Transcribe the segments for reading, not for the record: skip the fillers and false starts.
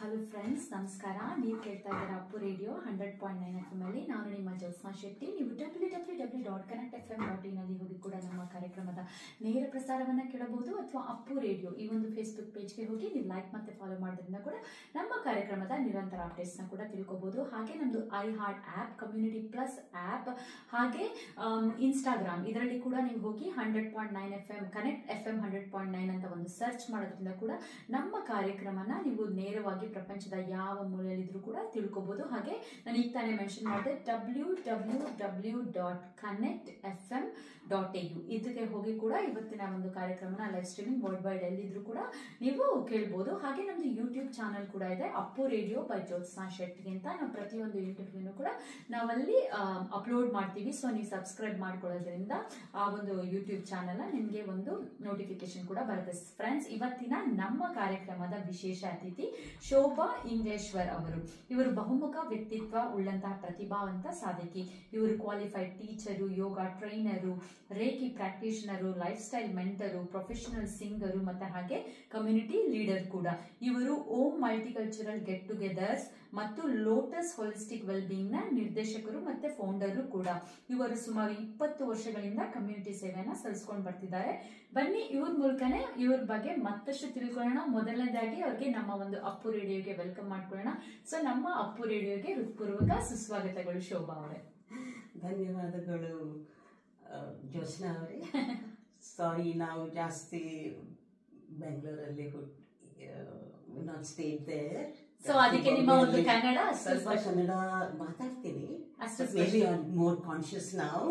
Hello friends, ನಮಸ್ಕಾರ. ನೀವು ಕೇಳ್ತಾ ಇದ್ದೀರಾ ಅಪ್ಪು ರೇಡಿಯೋ 100.9 FM ಅಲ್ಲಿ. ನಾನು ನಿಮ್ಮ ಜ್ಯೋತ್ಸ್ನಾ ಶೆಟ್ಟಿ. ನೀವು www.connectfm.in ಅಲ್ಲಿ ಹೋಗಿ ಕೂಡ ನಮ್ಮ ಕಾರ್ಯಕ್ರಮದ ನೇರ ಪ್ರಸಾರವನ್ನು ಕೇಳಬಹುದು, ಅಥವಾ ಅಪ್ಪು ರೇಡಿಯೋ ಈ ಒಂದು ಫೇಸ್ಬುಕ್ ಪೇಜ್ಗೆ ಹೋಗಿ ನೀವು ಲೈಕ್ ಮತ್ತೆ ಫಾಲೋ ಮಾಡೋದ್ರಿಂದ ಕೂಡ ನಮ್ಮ ಕಾರ್ಯಕ್ರಮದ ನಿರಂತರ ಅಪ್ಡೇಟ್ಸ್ನ ಕೂಡ ತಿಳ್ಕೊಬಹುದು. ಹಾಗೆ ನಮ್ಮದು I heart app, community plus app, ಹಾಗೆ ಇನ್ಸ್ಟಾಗ್ರಾಮ್, ಇದರಲ್ಲಿ ಕೂಡ ನೀವು ಹೋಗಿ 100.9 FM ಕನೆಕ್ಟ್ FM 100.9 ಅಂತ ಒಂದು ಸರ್ಚ್ ಮಾಡೋದ್ರಿಂದ ಕೂಡ ನಮ್ಮ ಕಾರ್ಯಕ್ರಮನ ನೀವು ನೇರವಾಗಿ ಪ್ರಪಂಚದ ಯಾವ ಮೂಲೆಯಲ್ಲಿದ್ರೂ ಕೂಡ ತಿಳ್ಕೊಬಹುದು. ಹಾಗೆ ನಾನು ಈಗ ತಾನೇ ಮೆನ್ಷನ್ ಮಾಡಿದೆ www.connectfm.au ಇದಕ್ಕೆ ಹೋಗಿ ಕೂಡ ಇವತ್ತಿನ ಒಂದು ಕಾರ್ಯಕ್ರಮನ ಲೈವ್ ಸ್ಟ್ರೀಮಿಂಗ್ ವರ್ಲ್ಡ್ ವೈಡ್ ಎಲ್ಲಿದ್ರು ಕೂಡ ನೀವು ಕೇಳ್ಬೋದು. ಹಾಗೆ ನಮ್ದು ಯೂಟ್ಯೂಬ್ ಚಾನಲ್ ಕೂಡ ಇದೆ, ಅಪ್ಪು ರೇಡಿಯೋ ಬೈ ಜ್ಯೋತ್ಸ್ನಾ ಶೆಟ್ಟಿ ಅಂತ. ನಾವು ಪ್ರತಿಯೊಂದು ಇಂಟರ್ವ್ಯೂನು ಕೂಡ ನಾವಲ್ಲಿ ಅಪ್ಲೋಡ್ ಮಾಡ್ತೀವಿ. ಸೊ ನೀವು ಸಬ್ಸ್ಕ್ರೈಬ್ ಮಾಡ್ಕೊಳ್ಳೋದ್ರಿಂದ ಆ ಒಂದು ಯೂಟ್ಯೂಬ್ ಚಾನಲ್ ನಿಮಗೆ ಒಂದು ನೋಟಿಫಿಕೇಶನ್ ಕೂಡ ಬರುತ್ತೆ. ಫ್ರೆಂಡ್ಸ್, ಇವತ್ತಿನ ನಮ್ಮ ಕಾರ್ಯಕ್ರಮದ ವಿಶೇಷ ಅತಿಥಿ ಶೋಭಾ ಇಂಗ್ಲೇಶ್ವರ್ ಅವರು. ಇವರು ಬಹುಮುಖ ವ್ಯಕ್ತಿತ್ವ ಉಳ್ಳಂತಹ ಪ್ರತಿಭಾವಂತ ಸಾಧಕಿ. ಇವರು qualified teacher, yoga trainer, reiki practitioner, lifestyle mentor, professional singer ಮತ್ತೆ ಹಾಗೆ ಕಮ್ಯುನಿಟಿ ಲೀಡರ್ ಕೂಡ. ಇವರು ಓಮ್ ಮಲ್ಟಿಕಲ್ಚರಲ್ ಗೆಟ್ ಟುಗೆದರ್ಸ್ ಮತ್ತು ಲೋಟಸ್ ಹೋಲಿಸ್ಟಿಕ್ ವೆಲ್ಬೀಯಿಂಗ್ ನ ನಿರ್ದೇಶಕರು ಮತ್ತೆ ಫೌಂಡರು ಕೂಡ. ಇವರು ಸುಮಾರು 20 ವರ್ಷಗಳಿಂದ ಕಮ್ಯುನಿಟಿ ಸೇವೆಯನ್ನ ಸಲ್ಲಿಸ್ಕೊಂಡು ಬರ್ತಿದ್ದಾರೆ. ಬನ್ನಿ ಇವ್ರ ಮೂಲಕನೇ ಇವ್ರ ಬಗ್ಗೆ ಮತ್ತಷ್ಟು ತಿಳ್ಕೊಳ್ಳೋಣ. ಮೊದಲನೇದಾಗಿ ಅವ್ರಿಗೆ ನಮ್ಮ ಒಂದು ಅಪ್ಪು ರೇಡಿಯೋಗೆ ವೆಲ್ಕಮ್ ಮಾಡ್ಕೊಳ್ಳೋಣ. ಸೊ ನಮ್ಮ ಅಪ್ಪು ರೇಡಿಯೋಗೆ ಹೃತ್ಪೂರ್ವಕ ಸುಸ್ವಾಗತಗಳು ಶೋಭಾ ಅವರೇ. ಧನ್ಯವಾದಗಳು ಜ್ಯೋತ್ಸ್ನಾ ಅವರೇ. ಸಾರಿ, ನಾವು ಜಾಸ್ತಿ ಬೆಂಗಳೂರಲ್ಲಿ ನಾಟ್ ಸ್ಟೇಡ್ ದೇರ್. ಸೊ ಅದಕ್ಕೆ ನಿಮ್ಮ ಒಂದು ಕನ್ನಡ ಸ್ವಲ್ಪ ಕನ್ನಡ ಮಾತಾಡ್ತೀನಿ. ಮೋರ್ ಕಾನ್ಶಿಯಸ್ ನಾವು.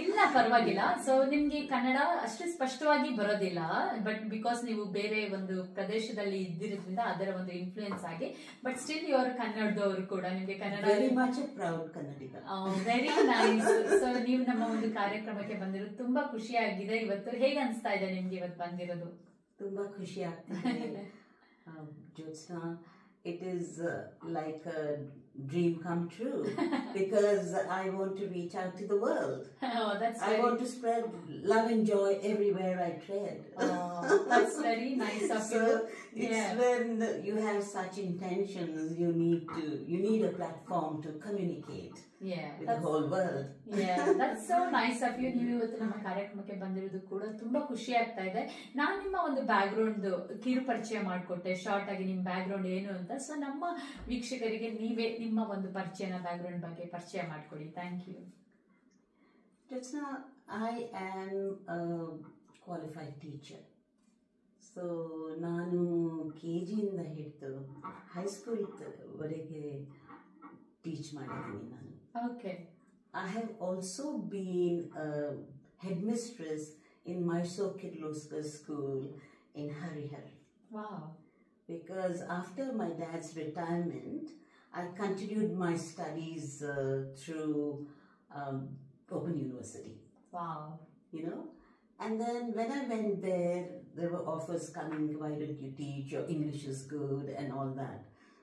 ಇಲ್ಲ, ಪರವಾಗಿಲ್ಲ. ಸೊ ನಿಮ್ಗೆ ಕನ್ನಡ ಅಷ್ಟು ಸ್ಪಷ್ಟವಾಗಿ ಬರೋದಿಲ್ಲ, ಬಟ್ ಬಿಕಾಸ್ ನೀವು ಬೇರೆ ಒಂದು ಪ್ರದೇಶದಲ್ಲಿ ಇದ್ದಿರೋದ್ರಿಂದ ಅದರ ಒಂದು ಇನ್ಫ್ಲೂಯೆನ್ಸ್ ಆಗಿ, ಬಟ್ ಸ್ಟಿಲ್ ಯುವರ್ ಕನ್ನಡದವರು ಕೂಡ ನಿಮ್ಗೆ Kannada very much proud Kannadiga. Very nice. So ನೀವು ನಮ್ಮ ಒಂದು ಕಾರ್ಯಕ್ರಮಕ್ಕೆ ಬಂದಿರೋದು ತುಂಬಾ ಖುಷಿಯಾಗಿದೆ. ಇವತ್ತು ಹೇಗೆ ಅನಿಸ್ತಾ ಇದೆ ನಿಮ್ಗೆ ಇವತ್ತು ಬಂದಿರೋದು? ತುಂಬಾ ಖುಷಿ ಆಗ್ತಿದೆ Jyotsna. It is like a dream come true because I want to reach out to the world. Oh, I want to spread love and joy everywhere I tread. Oh, that's very nice of you. So it's when you have such intentions, you need a platform to communicate with the whole world. Yeah, that's so nice of you. ನೀವು ಇವತ್ತು ನಮ್ಮ ಕಾರ್ಯಕ್ರಮಕ್ಕೆ ಬಂದಿರೋದು ಕೂಡ ತುಂಬಾ ಖುಷಿ ಆಗ್ತಾ ಇದೆ. ನಾನು ನಿಮ್ಮ ಒಂದು ಬ್ಯಾಕ್ ಗ್ರೌಂಡ್ ಕಿರು ಪರಿಚಯ ಮಾಡಿಕೊಟ್ಟೆ, ಶಾರ್ಟ್ ಆಗಿ ನಿಮ್ಮ ಬ್ಯಾಕ್ ಗ್ರೌಂಡ್ ಏನು ಅಂತ. ಸೊ ನಮ್ಮ ವೀಕ್ಷಕರಿಗೆ ನೀವೇ ನಿಮ್ಮ ಒಂದು ಪರಿಚಯನ ಬ್ಯಾಕ್ ಗ್ರೌಂಡ್ ಬಗ್ಗೆ ಪರಿಚಯ ಮಾಡಿಕೊಡಿ. Thank you. Jyotsna, I am a qualified teacher. So ನಾನು KG ಇಂದ ಹಿಡಿದು ಹೈಸ್ಕೂಲ್ ವರೆಗೆ ಟೀಚ್ ಮಾಡಿದ್ದೀನಿ ನಾನು. Okay. I have also been a headmistress in Mysore Kirloskar School in Harihar. Wow. Because after my dad's retirement, I continued my studies through Open University. Wow. You know? And then when I went there were offers coming, why don't you teach, your English is good and all that.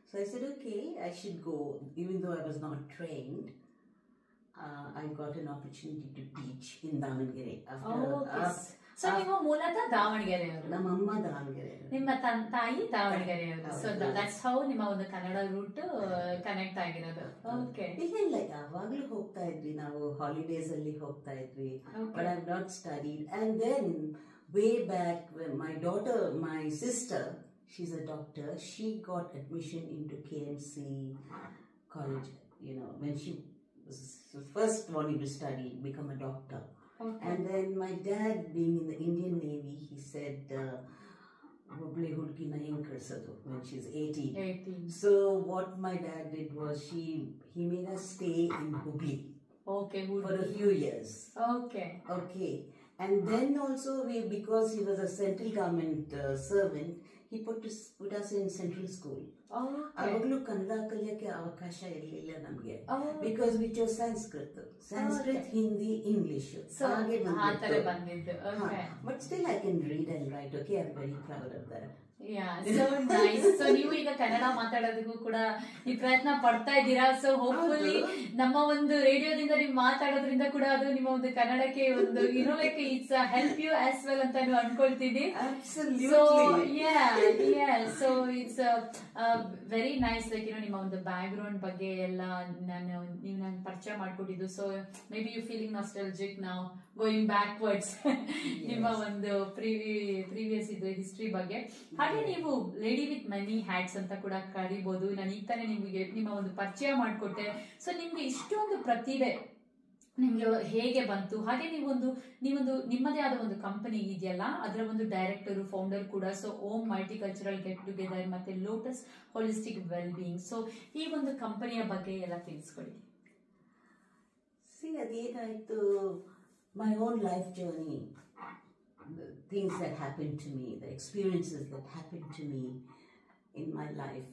So I said, okay, I should go. Even though I was not trained, I got an opportunity to teach in Davangere. So ನೀವು ಮೂಲತಃ ದಾವಣಗೆರೆಯವರು? ನಮ್ಮ ಅಮ್ಮ ದಾವಣಗೆರೆ, ನಿಮ್ಮ ತಾಯಿ ದಾವಣಗೆರೆಯವರು. So that's how ನಿಮ್ಮ ಒಂದು Kannada root connect ಆಗಿರೋದು. Okay. ಇಲ್ಲ, ಯಾವಾಗ್ಲೂ ಹೋಗ್ತಾ ಇದ್ವಿ ನಾವು, ಹಾಲಿಡೇಸ್ ಅಲ್ಲಿ ಹೋಗ್ತಾ ಇದ್ವಿ. But I have not studied. And then way back my daughter, my sister, she's a doctor, she got admission into KMC college, you know, when she was first wanting to study, become a doctor. Okay. And then my dad, being in the Indian Navy, he said, when she's 18. So what my dad did was he made us stay in Hubli. Okay, for a few years. Okay. And then also because he was a central government servant, he put us in central school. ಅವಾಗಲೂ ಕನ್ನಡ ಕಲಿಯಕ್ಕೆ ಅವಕಾಶ ಇರಲಿಲ್ಲ ನಮಗೆ, because we chose Sanskrit, Hindi, English ಹಾಗೆ ಬಂದಿದ್ದು. But still I can read and write. Okay, I am very proud of that. So nice. So ನೀವು ಈಗ ಕನ್ನಡ ಮಾತಾಡೋದಕ್ಕೂ ಕೂಡ ನೀವು ಪ್ರಯತ್ನ ಪಡ್ತಾ ಇದ್ದೀರಾ. ಸೊ ಹೋಪ್ಫುಲಿ ನಮ್ಮ ಒಂದು ರೇಡಿಯೋದಿಂದ ನೀವು ಮಾತಾಡೋದ್ರಿಂದ ಕೂಡ ಅದು ನಿಮ್ಮ ಒಂದು ಕನ್ನಡಕ್ಕೆ ಒಂದು like it's help you as well ಅಂತ ಅನ್ಕೊಳ್ತೀನಿ. So it's very nice. Like ನಿಮ್ಮ ಒಂದು ಬ್ಯಾಕ್ ಗ್ರೌಂಡ್ ಬಗ್ಗೆ ಎಲ್ಲ ನೀವು ನಂಗೆ ಪರಿಚಯ ಮಾಡ್ಕೊಟ್ಟಿದ್ದು. So maybe you feeling nostalgic ನಾವು ಗೋಯಿಂಗ್ ಬ್ಯಾಕ್ವರ್ಡ್ಸ್ ನಿಮ್ಮ ಒಂದು ಪ್ರೀವಿಯಸ್ ಇದು ಹಿಸ್ಟ್ರಿ ಬಗ್ಗೆ. ಹಾಗೆ ನೀವು ಲೇಡಿ ವಿತ್ ಮೆನಿ ಹ್ಯಾಟ್ಸ್ ಅಂತ ಕೂಡ ಕರಿಬಹುದು. ನಾನು ಈಗ ತಾನೇ ನಿಮಗೆ ನಿಮ್ಮ ಒಂದು ಪರಿಚಯ ಮಾಡಿಕೊಟ್ಟೆ. ಸೊ ನಿಮ್ಗೆ ಇಷ್ಟೊಂದು ಪ್ರತಿಭೆ ನಿಮ್ಗೆ ಹೇಗೆ ಬಂತು? ಹಾಗೆ ನೀವೊಂದು ನಿಮ್ಮದೇ ಆದ ಒಂದು ಕಂಪನಿ ಇದೆಯಲ್ಲ, ಅದರ ಒಂದು ಡೈರೆಕ್ಟರ್ ಫೌಂಡರ್ ಕೂಡ. So Om multicultural get together ಮತ್ತೆ lotus holistic well being. So ಈ ಒಂದು ಕಂಪನಿಯ ಬಗ್ಗೆ ಎಲ್ಲ ತಿಳಿಸ್ಕೊಡಿ. ಅದೇನಾಯ್ತು, my own life journey, the things that happened to me, the experiences that happened to me in my life,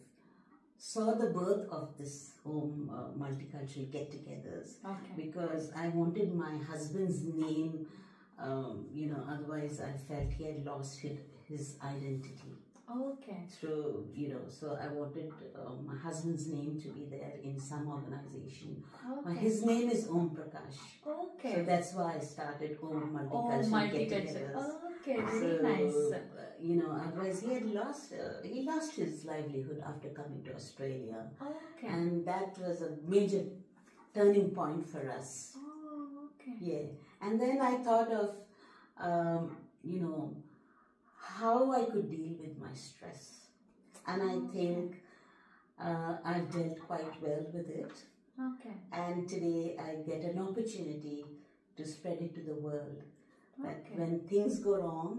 saw the birth of this home multicultural get-togethers. Because I wanted my husband's name, otherwise I felt he had lost his identity. So I wanted my husband's name to be there in some organization. His name is Om Prakash. So that's why I started Om Multicultural Get-togethers. Very nice. Otherwise he lost his livelihood after coming to Australia. And that was a major turning point for us. And then I thought of, how I could deal with my stress. And I think I've dealt quite well with it. And today I get an opportunity to spread it to the world. That when things go wrong,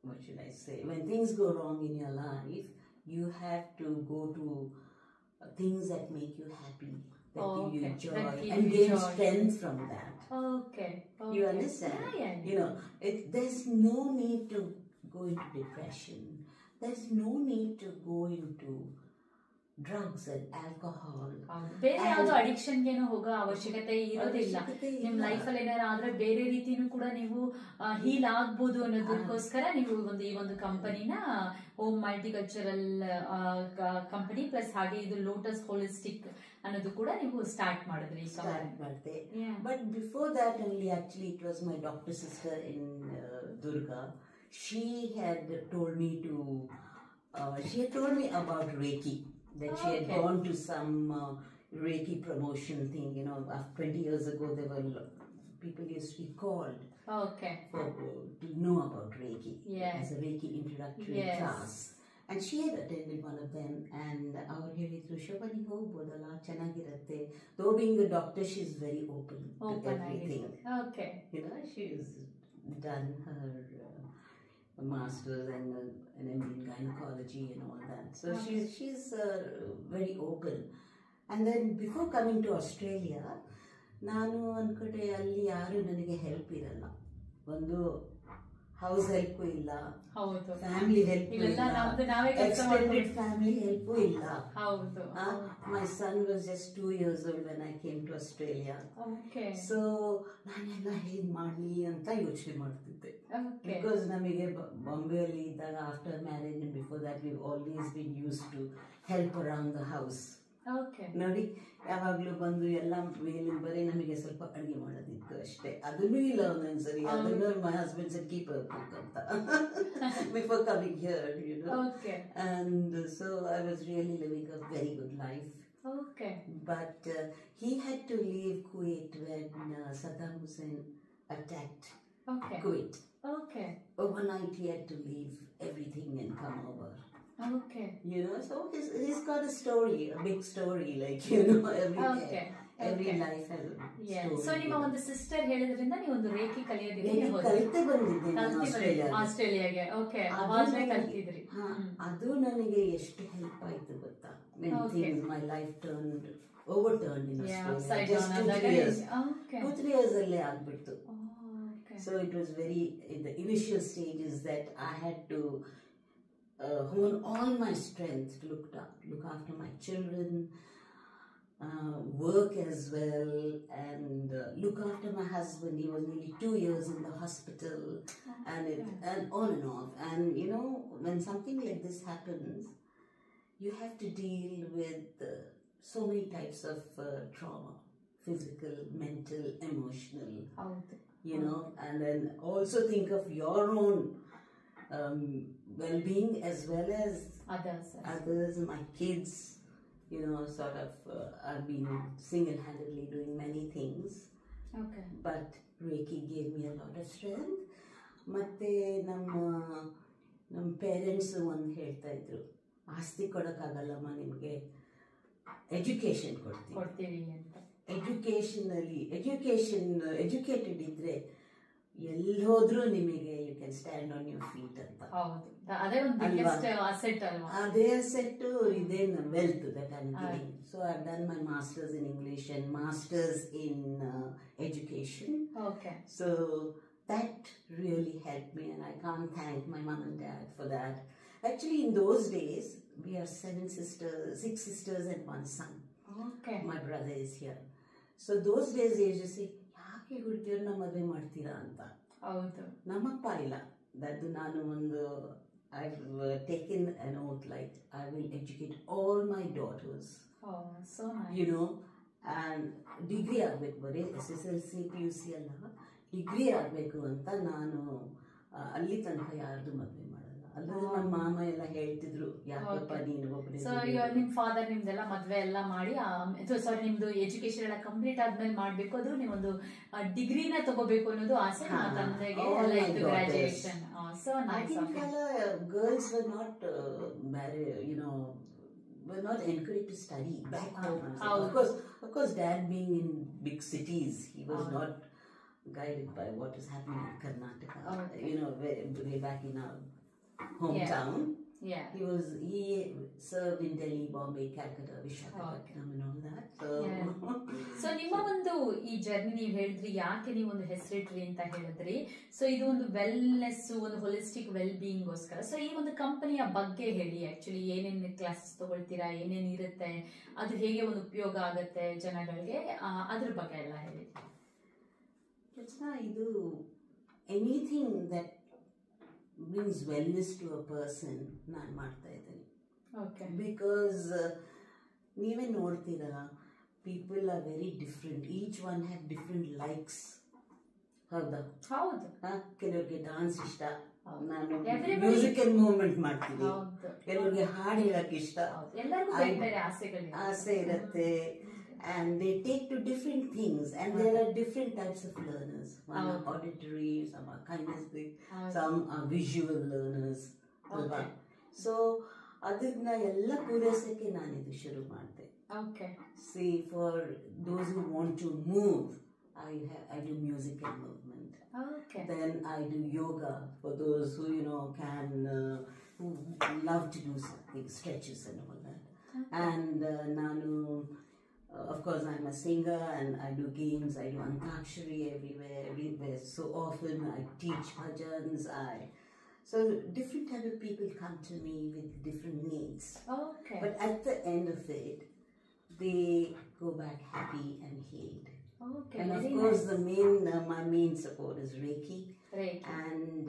what should I say? When things go wrong in your life, you have to go to things that make you happy, that give you joy, and gain strength from that. You understand? There's no need to go into depression. There's no need to go into drugs and alcohol. ಬೇರೆ ಯಾವ್ದು addiction ಗೆ ಹೋಗೋ ಅವಶ್ಯಕತೆ ಇರೋದಿಲ್ಲ. ನಿಮ್ life ಅಲ್ಲಿ ಏನಾರ ಆದ್ರೆ ಬೇರೆ ರೀತಿನೂ ಕೂಡ ನೀವು ಹೀಲ್ ಆಗ್ಬೋದು ಅನ್ನೋದಕ್ಕೋಸ್ಕರ ನೀವು ಈ ಒಂದು ಕಂಪನಿನ ಓಮ್ ಮಲ್ಟಿಕಲ್ಚರಲ್ ಕಂಪನಿ ಪ್ಲಸ್ ಹಾಗೆ ಇದು ಲೋಟಸ್ ಹೋಲಿಸ್ಟಿಕ್ ಅನ್ನೋದು ಕೂಡ ನೀವು ಸ್ಟಾರ್ಟ್ ಮಾಡಿದ್ರಿ. But before that only actually it was my doctor sister in Durga. She had told me about Reiki. That she had gone to some Reiki promotion thing, 20 years ago there were people used to be called to know about Reiki as a Reiki introductory class. And she had attended one of them, and our ಹೇಳಿದ್ರು ಶೋಭಾ ನೀವು ಹೋಗ್ಬೋದಲ್ಲ, ಚೆನ್ನಾಗಿರುತ್ತೆ. Though being a doctor, she's very open to everything. She's done her master's and an MD in gynecology and all that. So she's very open. And then before coming to Australia, ನಾನು ಅನ್ಕೊಂಡೆ ಅಲ್ಲಿ ಯಾರು ನನಗೆ help ಇರಲ್ಲ. ಒಂದು house help ಇಲ್ಲ, family help ಇಲ್ಲ, extended family help ಇಲ್ಲ. My son was just 2 years old when I came to Australia. So ನಾನೆಲ್ಲ ಹೇಗ್ ಮಾಡ್ಲಿ ಅಂತ ಯೋಚನೆ ಮಾಡ್ತಿದ್ದೆ. Because ನಮಗೆ ಬಾಂಬೆಯಲ್ಲಿ ಇದ್ದಾಗ after marriage and before that we've always been used to help around the house. ನೋಡಿ ಯಾವಾಗ್ಲೂ ಬಂದು ಎಲ್ಲ ಮೇಲಿನ ಬರೀ ನಮಗೆ ಸ್ವಲ್ಪ ಅಡುಗೆ ಮಾಡೋದಿತ್ತು ಅಷ್ಟೇ. ಅದನ್ನೂ ಇಲ್ಲ ಒಂದೊಂದ್ಸರಿ. ಅದನ್ನು my husband said keep a cook ಅಂತ before coming here, and so I was really living a very good life. But he had to leave Kuwait when Saddam Hussein attacked Kuwait. Overnight he had to leave everything and come over. So he's got a story, a big story, like every life has a story. So ನಿಮ್ಮ ಒಂದು sister ಹೇಳಿದ್ರಿಂದ ನೀವು ಒಂದು reiki ಕಲಿಯೋದಿಕ್ಕೆ ಕಲಿತೆ ಬಂದಿದ್ದೆ ಆಸ್ಟ್ರೇಲಿಯಾಗೆ. ಅವಾಗಲೇ ಕಲ್ತಿದ್ರಿ. ಅದು ನನಗೆ ಎಷ್ಟು ಹೆಲ್ಪ್ ಆಯ್ತು ಗೊತ್ತಾ. My life overturned in Australia. Just 2-3 years ಅಲ್ಲೇ ಆಗ್ಬಿಡ್ತು. So it was very in the initial stages that I had to hone all my strength to look after my children, work as well, and look after my husband. He was nearly 2 years in the hospital, and on and off. And you know, when something like this happens, you have to deal with so many types of trauma: physical, mental, emotional. You know, and then also think of your own well-being as well as others. My kids, you know, sort of I've been single-handedly doing many things. Okay. But Reiki gave me a lot of strength. ಮತ್ತೆ ನಮ್ಮ parents ಒಂದು ಹೇಳ್ತಾ ಇದ್ರು, ಆಸ್ತಿ ಕೊಡೋಕ್ಕಾಗಲ್ಲಮ್ಮ ನಿಮಗೆ, education ಕೊಡ್ತೀವಿ ಅಂತ. Educated ಇದ್ರೆ ಎಲ್ಲಿ ಹೋದ್ರೂ ನಿಮಗೆ you can stand on your feet ಅಂತ. ಅದೇ ಒಂದು ಬಿಗ್ಗೆಸ್ಟ್ ಅಸೆಟ್ ಅಲ್ವಾ? ಅದೇ ಅಸೆಟ್, ಇದೇನು wealth that I am giving. So I have done my masters in English and masters in education. Okay. So that really helped me, and I can't thank my mom and dad for that. Actually, in those days, we are 6 sisters and 1 son. Okay. My brother is here. So those days they used to say, ಯಾಕೆ ಹುಡುಗಿಯರನ್ನ ಮದುವೆ ಮಾಡ್ತೀರಾ ಅಂತ. ಹೌದು. ನಮ್ಮಪ್ಪ ಇಲ್ಲ, ಅದು ನಾನು ಒಂದು I've taken an oath, like I will educate all my daughters. Oh, so nice. You know, and degree ಆಗಬೇಕು, ಬರೀ SSLC PUC ಅಲ್ಲ, ಡಿಗ್ರಿ ಆಗಬೇಕು ಅಂತ ನಾನು ಅಲ್ಲಿ ತನಕ ಯಾರ್ದು ಮದುವೆ ಮಾಡಲ್ಲ. ಅಲ್ಲದೆ ನಮ್ಮ ಮಾಮ ಎಲ್ಲ ಹೇಳ್ತಿದ್ರು, ಯಾಕಪ್ಪ ನೀನು ಒಬ್ಬರೇ. ಸೊ ನಿಮ್ ಫಾದರ್ ನಿಮ್ದೆಲ್ಲ ಮದ್ವೆ ಎಲ್ಲ ಮಾಡಿ, ಸಾರಿ ನಿಮ್ದು ಎಜುಕೇಶನ್ ಎಲ್ಲ ಕಂಪ್ಲೀಟ್ ಆದ್ಮೇಲೆ ಮಾಡ್ಬೇಕು, ಅದು ನೀವೊಂದು ಡಿಗ್ರಿನ ತಗೋಬೇಕು ಅನ್ನೋದು ಆಸೆ ತಂದೆಗೆ ಎಲ್ಲ ಇತ್ತು. Graduation. So girls were not were not encouraged to study back home. Of course dad being in big cities, he was not guided by what is happening in Karnataka. You know, way back in our hometown. Yeah. He served in Delhi, Bombay, Calcutta, Visakhapatnam and all that. So ನಿಮ್ಮ ಒಂದು ಈ journey ನೀವು ಹೇಳಿದ್ರಿ, ಯಾಕೆ ನೀವು ಒಂದು ಹೆಸರಿಟ್ರಿ ಅಂತ ಹೇಳಿದ್ರಿ. ಸೊ ಇದು ಒಂದು ವೆಲ್ನೆಸ್, ಒಂದು ಹೋಲಿಸ್ಟಿಕ್ ವೆಲ್ ಬೀಯಿಂಗ್ ಗೋಸ್ಕರ. ಸೊ ಈ ಒಂದು ಕಂಪನಿಯ ಬಗ್ಗೆ ಹೇಳಿ, ಆಕ್ಚುಲಿ ಏನೇನು ಕ್ಲಾಸಸ್ ತಗೊಳ್ತೀರಾ, ಏನೇನು ಇರುತ್ತೆ, ಅದು ಹೇಗೆ ಒಂದು ಉಪಯೋಗ ಆಗುತ್ತೆ ಜನಗಳಿಗೆ, ಅದ್ರ ಬಗ್ಗೆ ಎಲ್ಲ ಹೇಳಿ. ಇದು anything that brings wellness to a person ನಾನು ಮಾಡ್ತಾ ಇದ್ದೀನಿ. Okay. Because ನೀವೇ ನೋಡ್ತೀರಾ, people are very different. Each one have different likes. ಹೌದಾ? ಹೌದು. ಕೆಲವರಿಗೆ ಡಾನ್ಸ್ ಇಷ್ಟ, ನಾನು ಮ್ಯೂಸಿಕಲ್ ಮೂವ್ಮೆಂಟ್ ಮಾಡ್ತೀನಿ. ಕೆಲವರಿಗೆ ಹಾಡು ಹೇಳಕ್ ಇಷ್ಟ, ಆಸೆ ಇರುತ್ತೆ. And they take to different things, and there are different types of learners. One are auditory, some are kinesthetic, some are visual learners. Okay. So ಅದನ್ನ ಎಲ್ಲ ಪೂರೈಸಕ್ಕೆ ನಾನು ಇದು ಶುರು ಮಾಡಿದೆ. Okay. See, for those who want to move, I do music and movement. Okay. Then I do yoga for those who can who love to do something, stretches and all that. Okay. And ನಾನು of course I'm a singer and I do games, I do antakshari everywhere. So often I teach bhajans. So different type of people come to me with different needs. Okay. But at the end of it, they go back happy and healed. Okay. And of course my main support is Reiki. And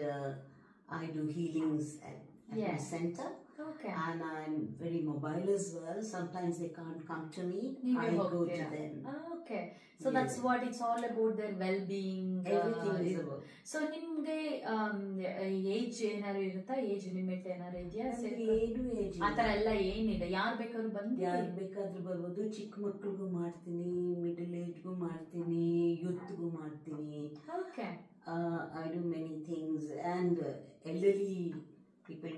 I do healings at my center. Okay. And I'm very mobile as well. Sometimes they can't come to me. I go to them. Okay. So that's what it's all about, their well-being. Everything is about. So ನಿಮ್ಗೆ age ಏನಾದ್ರು ಇರುತ್ತಾ, age limit ಏನಾದ್ರು ಇದೆಯಾ? Age ಆ ತರ ಎಲ್ಲ ಏನಿದೆ, ಯಾರು ಬೇಕಾದ್ರೂ ಬರ್ಬೋದು. ಚಿಕ್ಕ ಮಕ್ಕಳಿಗೂ ಮಾಡ್ತೀನಿ, ಮಿಡಲ್ ಏಜ್ಗೂ ಮಾಡ್ತೀನಿ, ಯೂತ್ಗೂ ಮಾಡ್ತೀನಿ. Okay. I do many things, and elderly people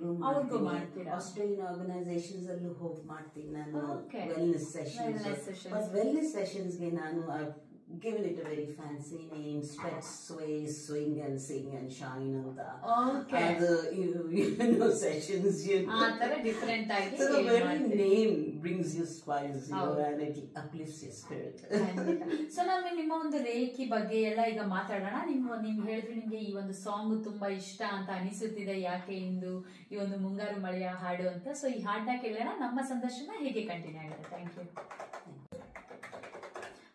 ಮಾಡ್ತೀನಿ. ಆಸ್ಟ್ರೇಲಿಯನ್ ಆರ್ಗನೈಸೇಷನ್ಸ್ ಅಲ್ಲೂ ಹೋಗಿ ಮಾಡ್ತೀನಿ ನಾನು ವೆಲ್ನೆಸ್ ಸೆಷನ್ಸ್. ಬಟ್ ವೆಲ್ನೆಸ್ ಸೆಷನ್ಸ್ಗೆ ನಾನು given it a very fancy name, stretch, sway, swing and sing and shine anta. Okay. Sessions, you know. Different ಆಗಿ So the very name brings you smiles, you know, and it uplifts your spirit. So ನಾವು ನಿಮ್ಮ ಒಂದು reiki ಬಗ್ಗೆ ಎಲ್ಲ ಈಗ ಮಾತಾಡೋಣ. ನೀವು ಹೇಳಿದ್ರೆ ನಿಮ್ಗೆ ಈ ಒಂದು ಸಾಂಗ್ ತುಂಬಾ ಇಷ್ಟ ಅಂತ ಅನಿಸುತ್ತಿದೆ, ಯಾಕೆ ಇಂದು ಈ ಒಂದು ಮುಂಗಾರು ಮಳೆಯ ಹಾಡು ಅಂತ. ಸೊ ಈ ಹಾಡನ್ನ ಕೇಳೋಣ, ನಮ್ಮ ಸಂದರ್ಶನ ಹೇಗೆ ಕಂಟಿನ್ಯೂ ಆಗುತ್ತೆ. Thank you.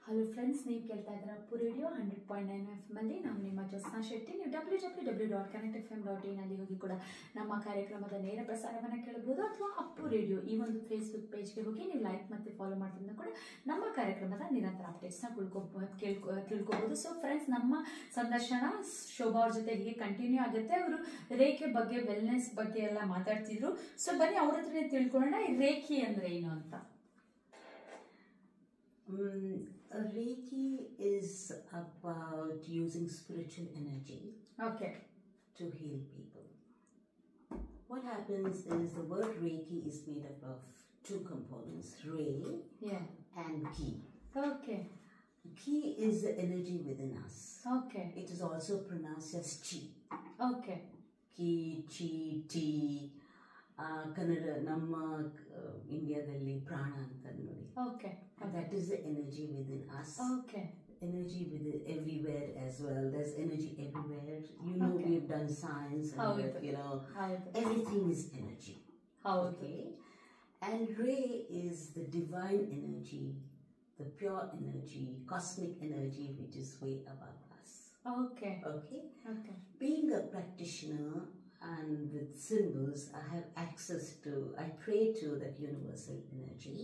ಹಲೋ ಫ್ರೆಂಡ್ಸ್, ನೀವು ಕೇಳ್ತಾ ಇದ್ದೀರ ಅಪ್ಪು ರೇಡಿಯೋ 100.9 FM ಅಲ್ಲಿ. ನಾನು ನಿಮ್ಮ ಜ್ಯೋತ್ಸ್ನಾ ಶೆಟ್ಟಿ. ನೀವು www.connectfm.in ಅಲ್ಲಿ ಹೋಗಿ ಕೂಡ ನಮ್ಮ ಕಾರ್ಯಕ್ರಮದ ನೇರ ಪ್ರಸಾರವನ್ನು ಕೇಳಬಹುದು, ಅಥವಾ ಅಪ್ಪು ರೇಡಿಯೋ ಈ ಒಂದು ಫೇಸ್ಬುಕ್ ಪೇಜ್ಗೆ ಹೋಗಿ ನೀವು ಲೈಕ್ ಮತ್ತು ಫಾಲೋ ಮಾಡೋದ್ರಿಂದ ಕೂಡ ನಮ್ಮ ಕಾರ್ಯಕ್ರಮದ ನಿರಂತರ ಅಪ್ಡೇಟ್ಸ್ನ ತಿಳ್ಕೊಬಹುದು. ಸೊ ಫ್ರೆಂಡ್ಸ್, ನಮ್ಮ ಸಂದರ್ಶನ ಶೋಭಾ ಅವ್ರ ಜೊತೆ ಹೀಗೆ ಕಂಟಿನ್ಯೂ ಆಗುತ್ತೆ. ಅವರು ರೇಖೆ ಬಗ್ಗೆ, ವೆಲ್ನೆಸ್ ಬಗ್ಗೆ ಎಲ್ಲ ಮಾತಾಡ್ತಿದ್ರು. ಸೊ ಬನ್ನಿ ಅವ್ರ ಹತ್ರನೇ ತಿಳ್ಕೊಳ್ಳೋಣ, ಈ ರೇಖಿ ಅಂದ್ರೆ ಏನು ಅಂತ. Reiki is about using spiritual energy to heal people. What happens is the word Reiki is made up of two components, Rei and Ki. Ki is the energy within us. It is also pronounced as Chi. Ki, Chi, Ti. Kannada, ನಮ್ಮ ಇಂಡಿಯಾದಲ್ಲಿ ಪ್ರಾಣ ಅಂತ ನೋಡಿ. That is the energy within us. Energy within everywhere as well. There's energy everywhere. You know, we've done science and you know, everything is energy. Okay. And Ray is the divine energy, the pure energy, cosmic energy, which is way above us. Okay. Being a practitioner and with symbols, I have access to, I pray to that universal energy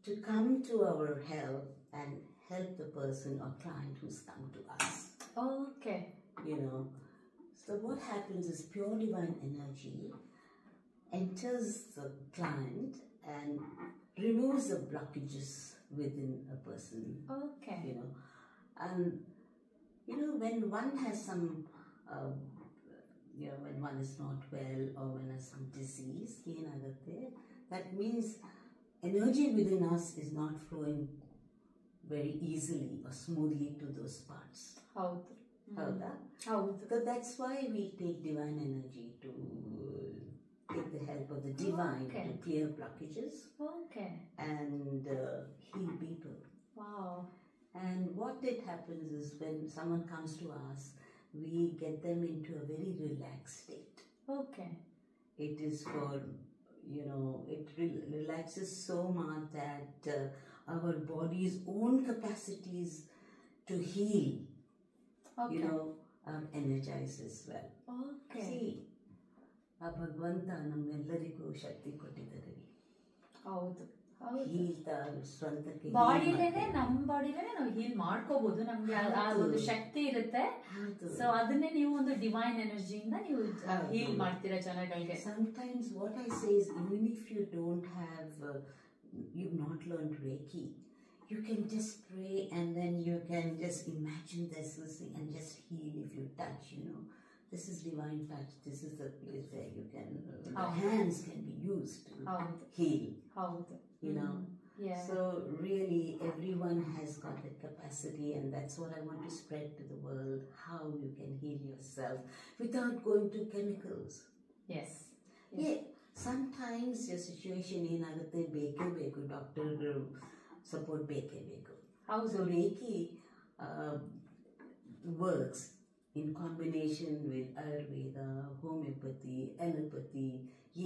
to come to our help and help the person or client who's come to us. You know, so what happens is pure divine energy enters the client and removes the blockages within a person. You know, and you know, when one has some you know, when one is not well or when there's some disease, that means energy within us is not flowing very easily or smoothly to those parts. So that's why we take divine energy to take the help of the divine to clear blockages and heal people. And what it happens is when someone comes to us, we get them into a very relaxed state. It is for, you know, it relaxes so much that our body's own capacities to heal, you know, are energized as well. See, Bhagavanta nammellarigu shakti kottidare. ಬಾಡಿಲೇನೆ, ನಮ್ಮ ಬಾಡಿಲೇನೆ ನಾವು heal ಮಾಡ್ಕೋಬಹುದು, ನಮ್ಗೆ ಆ ಒಂದು ಶಕ್ತಿ ಇರುತ್ತೆ. So ಅದನ್ನೇ ನೀವು ಒಂದು ಡಿವೈನ್ ಎನರ್ಜಿಯಿಂದ ನೀವು ಹೀಲ್ ಮಾಡ್ತೀರಾ ಜನಗಳಿಗೆ. Sometimes what I say is, even if you don't have, you've not learned Reiki, you can just pray and then you can just imagine this thing and just heal if you touch, you know. This is divine touch. This is the place where you can, the hands can be used to heal. You know, so really everyone has got that capacity, and that's what I want to spread to the world, how you can heal yourself without going to chemicals. Sometimes your situation ಏನಾಗುತ್ತೆ, ಬೇಕೇ ಬೇಕು, doctor support ಬೇಕೇ ಬೇಕು. So Reiki works in combination with Ayurveda, homeopathy, allopathy,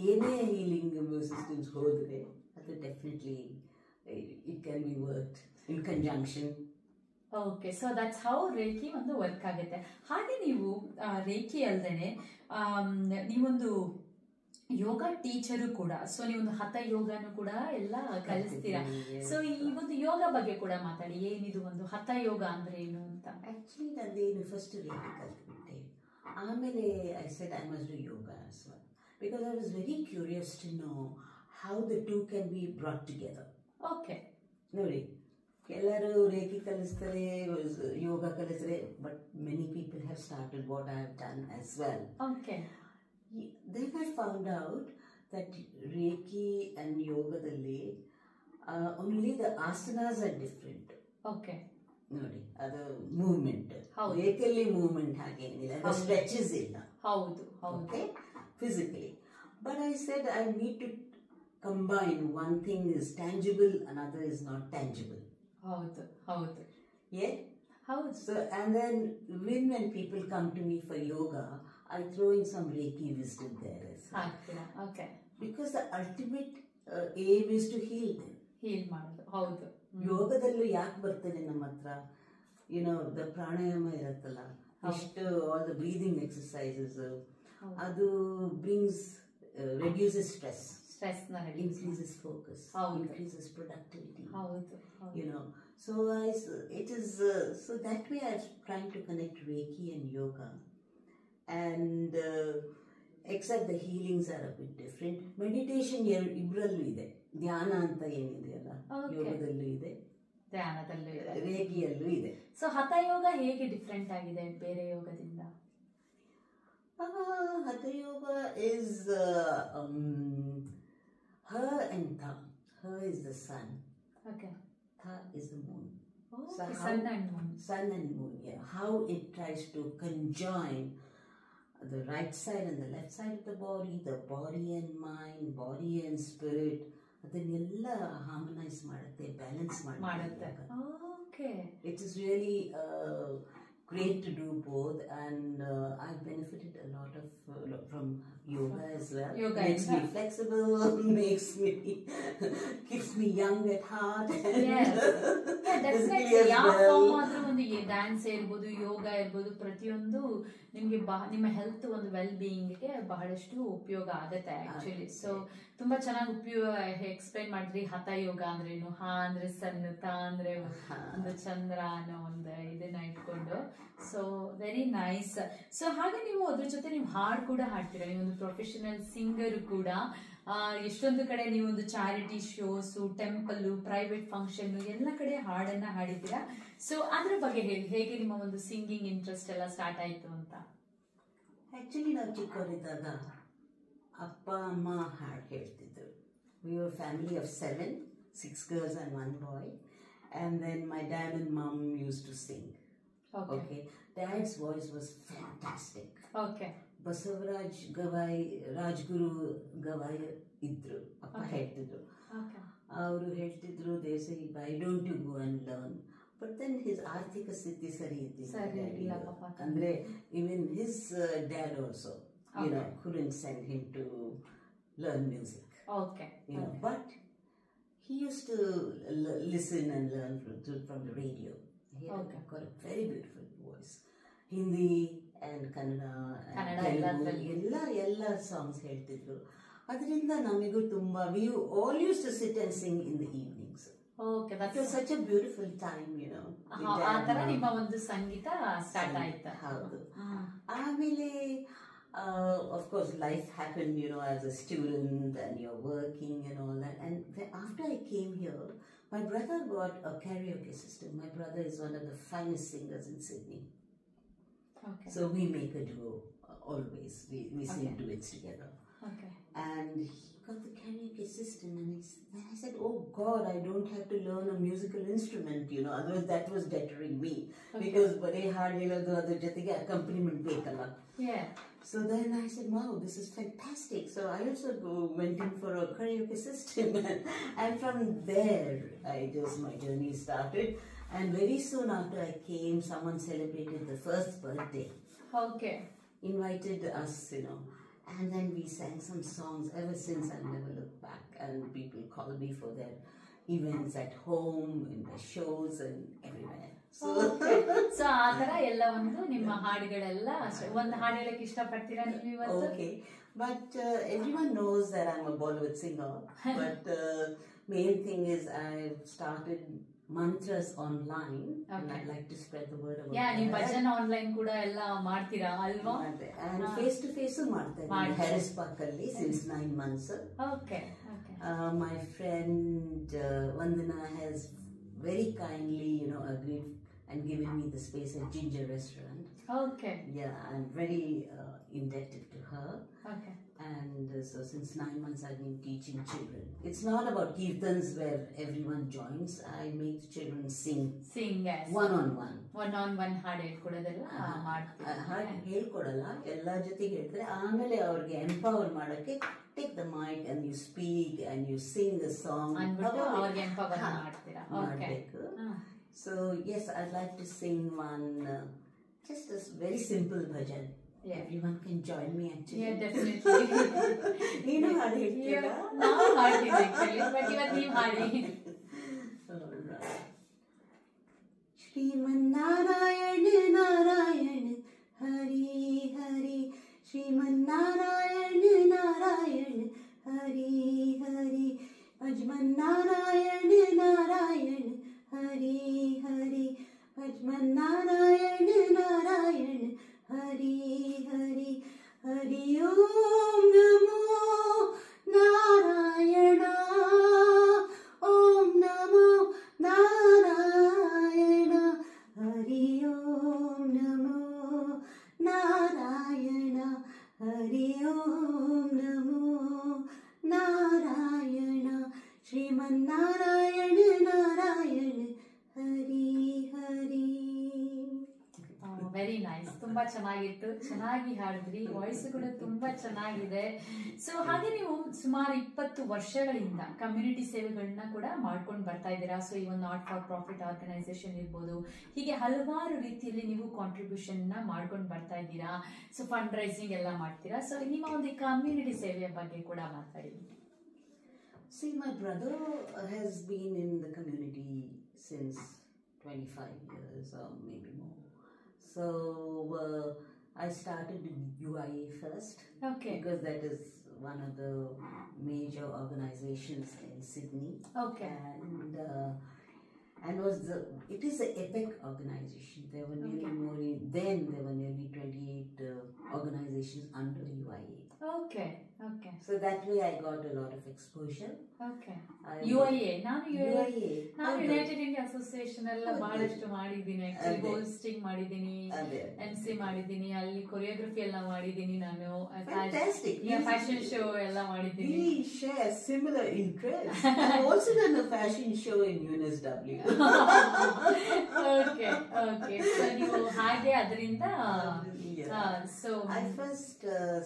ಏನೇ healing systems ಹೋದ್ರೆ ಅದು definitely it can be worked in conjunction. So that's how reiki ಒಂದು work ಆಗುತ್ತೆ. ಹಾಗೆ ನೀವು ರೇಖಿ ಅಲ್ದೇನೆ ನೀವೊಂದು ಯೋಗ ಟೀಚರು ಕೂಡ. ಸೊ ನೀವೊಂದು ಹಠ ಯೋಗನು ಕೂಡ ಎಲ್ಲ ಕಲಿಸ್ತೀರಾ. ಸೊ ಈ ಒಂದು ಯೋಗ ಬಗ್ಗೆ ಕೂಡ ಮಾತಾಡಿ, ಏನಿದು ಒಂದು ಹಠ ಯೋಗ ಅಂದ್ರೆ ಏನು ಅಂತ. ಆಕ್ಚುಲಿ ನಂದೇನು ಫಸ್ಟ್ ರೇಖಿ ಕಲ್ತ್ಬಿಟ್ಟೆ, ಆಮೇಲೆ I said I must do yoga as well, because I was very curious to know how the two can be brought together. ನೋಡಿ, ಎಲ್ಲರೂ ರೇಖಿ ಕಲಿಸ್ತಾರೆ, ಯೋಗ ಕಲಿಸ್ತಾರೆ, but many people have started what I have done as well. Then I found out that Reiki and yogadalli only the asanas are different. ನೋಡಿ ಅದು movement, ಹೌದು. ವೇಕಲ್ಲಿ movement ಹಾಗೇನಿಲ್ಲ, ಹೌದು. Stretches ಇಲ್ಲ, ಹೌದು ಹೌದು okay, physically. But I said I need to combine. One thing is tangible, another is not tangible. ಹೌದು ಹೌದು Yeah. ಹೌದು. So and then when people come to me for yoga, I throw in some Reiki wisdom there as well. ಹಾಕ್ತೀರಾ? Okay. Because the ultimate aim is to heal them. Heal ಮಾಡೋದು. ಹೌದು. ಯೋಗದಲ್ಲೂ ಯಾಕೆ ಬರ್ತದೆ ನಮ್ಮ ಹತ್ರ, ದ ಪ್ರಾಣಾಯಾಮ ಇರತ್ತಲ್ಲ, ಎಷ್ಟು ಆಲ್ ದ ಬ್ರೀದಿಂಗ್ ಎಕ್ಸರ್ಸೈಸಸ್, ಅದು brings reduces stress, increases focus, increases productivity. So it is so that way I'm trying to connect Reiki and yoga, and except the healings are a bit different. Meditation ibrallu ide, dhyana anta ಏನಿದೆಯಲ್ಲ ಯೋಗದಲ್ಲೂ ಇದೆ, ಧ್ಯಾನದಲ್ಲೂ ಇದೆ, ರೇಖಿಯಲ್ಲೂ ಇದೆ. So ಹಠ ಯೋಗ ಹೇಗೆ different ಆಗಿದೆ ಬೇರೆ ಯೋಗದಿಂದ? Hatha yoga is her and Tha. Her is the sun. Okay. Tha is the moon. Oh, so sun and moon. Sun and moon, yeah. How it tries to conjoin the right side and the left side of the body and mind, body and spirit. ಅದನ್ನೆಲ್ಲ harmonize ಮಾಡುತ್ತೆ, balance ಮಾಡುತ್ತೆ. Okay. It is really great to do both, and I've benefited a lot from yoga as well. Yoga makes me flexible, keeps me young at heart. Yes. Yeah, definitely. ಯಾವ form ಆದ್ರೂ ಒಂದು dance ಇರ್ಬೋದು, ಯೋಗ ಇರ್ಬೋದು, ಪ್ರತಿಯೊಂದು ನಿಮ್ಗೆ ನಿಮ್ಮ health ಒಂದು well ಬೀಯಿಂಗ್ಗೆ ಬಹಳಷ್ಟು ಉಪಯೋಗ ಆಗುತ್ತೆ ಆಕ್ಚುಲಿ. ಸೊ ತುಂಬಾ ಚೆನ್ನಾಗಿ ಎಕ್ಸ್ಪ್ಲೈನ್ ಮಾಡಿದ್ರಿ. ಹಠ ಯೋಗ ಅಂದ್ರೇನು, ಹಾ ಅಂದ್ರೆ ಸನ್, ತಾ ಅಂದ್ರೆ ಒಂದು ಚಂದ್ರ ಅನ್ನೋ ಒಂದು ಇದನ್ನ ಇಟ್ಕೊಂಡು. So very nice. ಸೊ ಹಾಗೆ ನೀವು ಅದ್ರ ಜೊತೆ ನೀವು ಹಾಡು ಕೂಡ ಹಾಡ್ತೀರಾ, ನೀವೊಂದು ಪ್ರೊಫೆಷನಲ್ ಸಿಂಗರ್ ಕೂಡ. ಎಷ್ಟೊಂದು ಕಡೆ ನೀವು ಒಂದು charity shows, temple, private function ಎಲ್ಲ ಕಡೆ ಹಾಡನ್ನ ಹಾಡಿದ್ದೀರಾ. ಸೊ ಅದ್ರ ಬಗ್ಗೆ ಹೇಳಿ, ಹೇಗೆ ನಿಮ್ಮ ಒಂದು ಸಿಂಗಿಂಗ್ ಇಂಟ್ರೆಸ್ಟ್ ಎಲ್ಲ ಸ್ಟಾರ್ಟ್ ಆಯ್ತು ಅಂತ? ಆಕ್ಚುಲಿ ನಾವು ಚಿಕ್ಕವರಿದ್ದಾಗ ಅಪ್ಪ ಅಮ್ಮ ಹಾಡು ಹೇಳ್ತಿದ್ರು. We were a family of 6 girls and 1 boy, and then my dad and mom used to sing. Okay. Dad's voice was fantastic. Okay. Basavaraj Gavai, Rajguru Gavai ಇದ್ರು, ಅಪ್ಪ ಹೇಳ್ತಿದ್ರು. ಅವರು ಹೇಳ್ತಿದ್ರು, they say, why don't you go and learn? But then his ಆರ್ಥಿಕ ಸ್ಥಿತಿ ಸರಿ ಇದ್ದಿಲ್ಲ, ಅಂದ್ರೆ even his dad also couldn't send him to learn music. Okay. But he used to listen and learn from the radio. He had got a very beautiful voice. Hindi and Kannada and Telugu ಎಲ್ಲ songs ಹೇಳ್ತಿದ್ರು. ಅದರಿಂದ ನಮಗೂ ತುಂಬಾ, we all used to sit and sing in the evenings. Okay, that was such a beautiful time, ಆ ತರ ನಿಮ್ಮ ಒಂದು ಸಂಗೀತ start ಆಯ್ತಾ? ಹೌದು. ಆಮೇಲೆ of course life happened, as a student, and you're working and all that. And after I came here, my brother got a karaoke system. My brother is one of the finest singers in Sydney. Okay. So we make a duo always. We sing duets together. Okay. And he got the karaoke system, and I said, oh God, I don't have to learn a musical instrument, otherwise that was deterring me. Because bare haadu helodu adar jotege accompaniment bekalla. Yeah. So then I said, wow, this is fantastic. So I also went in for a karaoke system, and from there my journey started. And very soon after I came, someone celebrated the first birthday. Okay. Invited us, and then we sang some songs. Ever since, I've never looked back, and people call me for their events at home, in their shows, and everywhere. So ಆ ತರ ಎಲ್ಲ ಒಂದು ನಿಮ್ಮ ಹಾಡುಗಳೆಲ್ಲ ಒಂದು ಹಾಡು ಹೇಳಕ್ಕೆ ಇಷ್ಟಪಡ್ತೀರಾ ನೀವು ಇವತ್ತು? Okay, but everyone knows that I'm a Bollywood singer. But main thing is I've started mantras online, and I'd like to spread the word about ನೀವು ಭಜನ್ ಆನ್ಲೈನ್ ಕೂಡ ಎಲ್ಲ ಮಾಡ್ತೀರಾ ಅಲ್ವಾ? And face to face ಮಾಡ್ತಾ ಇದ್ದೀನಿ Harris Park ಅಲ್ಲಿ since 9 months. Okay. My friend Vandana has very kindly agreed and given me the space at Ginger Restaurant. Okay. Yeah, I'm very indebted to her. Okay. And years, so since 9 months I've been teaching children. It's not about kirtans where everyone joins. I make the children sing one-on-one. one ಹಾಡು ಹೇಳ್ಕೊಡೋದೆಲ್ಲ ಮಾಡ್ತೀವಿ. ಹಾಗೆ ಹೇಳ್ಕೊಡಲ್ಲ, ಎಲ್ಲರ ಜೊತೆಗೆ ಹೇಳ್ತಾರೆ. ಆಮೇಲೆ ಅವ್ರಿಗೆ empower ಮಾಡೋಕ್ಕೆ take the mic and you speak and you sing the song. ಅವ್ರಿಗೆ ಎಂಪವರ್ ಮಾಡ್ತೀರಾ? ಮಾಡಬೇಕು. So yes, I'd like to sing one just a very simple bhajan. Yeah. Everyone can join me actually. Yeah, definitely. ನೀನು ಹಾಡು ಹೇಳ್ತೀರಾ? ನಾವು ಹಾಡ್ತೀವಿ actually, but ಇವತ್ತು ನೀವು ಹಾಡಿ. ಶ್ರೀಮನ್ನಾರಾಯಣ ನಾರಾಯಣ ಹರಿ ಹರಿ, ಶ್ರೀಮನ್ನಾರಾಯಣ ನಾರಾಯಣ ಹರಿ ಹರಿ, ಭಜಮನ್ನಾರಾಯಣ ನಾರಾಯಣ ಹರಿ ಹರಿ, ಭಜಮನ್ನಾರಾಯಣ ನಾರಾಯಣ ಹರಿ ಹರಿ, ಹರಿ ಓಂ ನಮೋ ನಾರಾಯಣ, ಓಂ ನಮೋ ನಾರಾಯಣ, ಹರಿ ಓಂ ನಮೋ ನಾರಾಯಣ, ಹರಿ ಓಂ ನಮೋ ನಾರಾಯಣ, ಶ್ರೀಮನ್ನಾರಾಯಣ ನಾರಾಯಣ ಹರಿ ಹರಿ. ವೆರಿ ನೈಸ್, ತುಂಬಾ ಚೆನ್ನಾಗಿತ್ತು, ಚೆನ್ನಾಗಿ ಹಾಡಿದ್ರಿ, ವಾಯ್ಸ್ ಕೂಡ ತುಂಬಾ ಚೆನ್ನಾಗಿದೆ. ಸೊ ಹಾಗೆ ನೀವು ಸುಮಾರು 20 ವರ್ಷಗಳಿಂದ ಕಮ್ಯುನಿಟಿ ಸೇವೆಗಳನ್ನ ಕೂಡ ಮಾಡ್ಕೊಂಡು ಬರ್ತಾ ಇದ್ದೀರಾ. ಸೊ ಈ ಒಂದು ನಾಟ್ ಫಾರ್ ಪ್ರಾಫಿಟ್ ಆರ್ಗನೈಸೇಷನ್ ಇರ್ಬೋದು, ಹೀಗೆ ಹಲವಾರು ರೀತಿಯಲ್ಲಿ ನೀವು ಕಾಂಟ್ರಿಬ್ಯೂಷನ್ ನ ಮಾಡ್ಕೊಂಡು ಬರ್ತಾ ಇದ್ದೀರಾ. ಸೊ ಫಂಡ್ ರೈಸಿಂಗ್ ಎಲ್ಲ ಮಾಡ್ತೀರಾ. ಸೊ ನಿಮ್ಮ ಒಂದು ಕಮ್ಯುನಿಟಿ ಸೇವೆಯ ಬಗ್ಗೆ ಕೂಡ ಮಾತಾಡಿ. See, my brother has been in the community since 25 years or maybe more. So I started in UIA first. Okay. Because that is one of the major organizations in Sydney. Okay. And it is an epic organization. There were nearly then there were nearly 28 organizations under UIA. Okay. Okay. So that way I got a lot of exposure. Okay. UIA. ನಾನು United India association ಎಲ್ಲ ಬಹಳಷ್ಟು ಮಾಡಿದ್ದೀನಿ. Actually hosting ಮಾಡಿದ್ದೀನಿ, MC ಮಾಡಿದ್ದೀನಿ, ಅಲ್ಲಿ choreography ಎಲ್ಲ ಮಾಡಿದ್ದೀನಿ ನಾನು. ಫ್ಯಾಷನ್ ಶೋ ಎಲ್ಲ ಮಾಡಿದ್ದೀನಿ. We share similar interests. I've also done a fashion show in UNSW. Okay. Okay. So ನೀವು ಹಾಗೆ ಅದರಿಂದ so I first